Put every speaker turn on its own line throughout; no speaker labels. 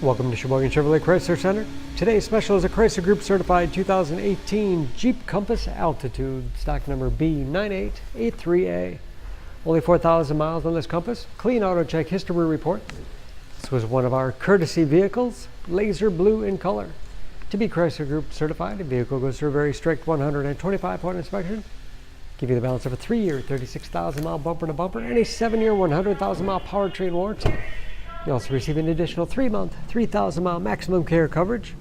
Welcome to Sheboygan Chevrolet Chrysler Center. Today's special is a Chrysler Group certified 2018 Jeep Compass Altitude, stock number B9883A. Only 4,000 miles on this Compass. Clean auto check history report. This was one of our courtesy vehicles, laser blue in color. To be Chrysler Group certified, the vehicle goes through a very strict 125-point inspection. Give you the balance of a 3-year, 36,000-mile bumper-to-bumper and a 7-year, 100,000-mile powertrain warranty. You also receive an additional 3-month, 3,000-mile maximum care coverage.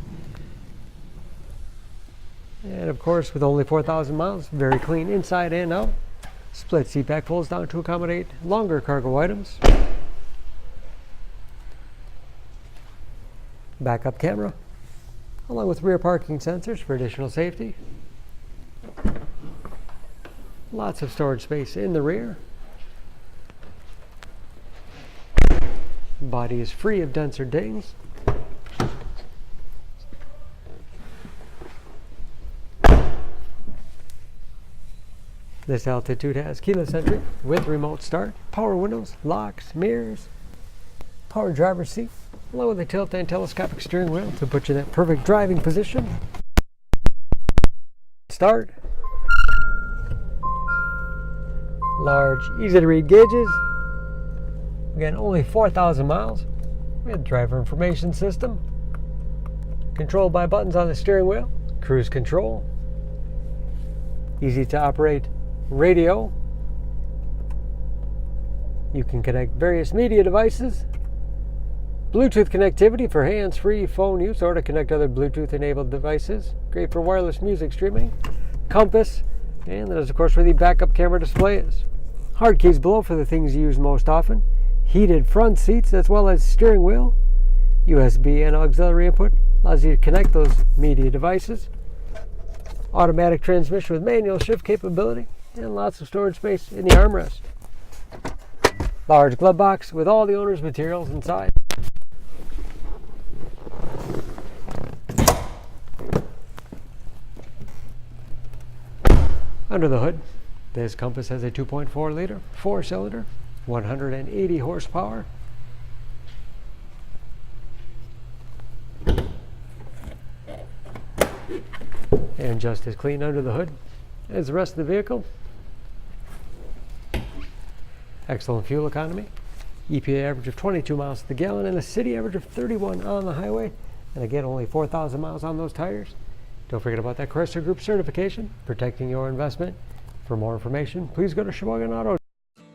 And of course, with only 4,000 miles, very clean inside and out. Split seat back folds down to accommodate longer cargo items. Backup camera, along with rear parking sensors for additional safety. Lots of storage space in the rear. Body is free of dents or dings. This Altitude has keyless entry with remote start, power windows, locks, mirrors, power driver's seat, along with a tilt and telescopic steering wheel to put you in that perfect driving position. Start. Large, easy to read gauges. Again, only 4,000 miles. We have driver information system. Controlled by buttons on the steering wheel. Cruise control. Easy to operate radio. You can connect various media devices. Bluetooth connectivity for hands-free phone use or to connect other Bluetooth-enabled devices. Great for wireless music streaming. Compass. And that is, of course, where the backup camera display is. Hard keys below for the things you use most often. Heated front seats as well as steering wheel. USB and auxiliary input allows you to connect those media devices. Automatic transmission with manual shift capability and lots of storage space in the armrest. Large glove box with all the owner's materials inside. Under the hood, this Compass has a 2.4 liter 4-cylinder, 180 horsepower. And just as clean under the hood as the rest of the vehicle. Excellent fuel economy. EPA average of 22 miles to the gallon and a city average of 31 on the highway. And again, only 4,000 miles on those tires. Don't forget about that Chrysler Group certification, protecting your investment. For more information, please go to Sheboygan Auto.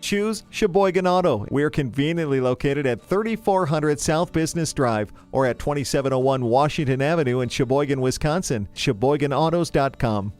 Choose Sheboygan Auto. We're conveniently located at 3400 South Business Drive or at 2701 Washington Avenue in Sheboygan, Wisconsin. SheboyganAutos.com.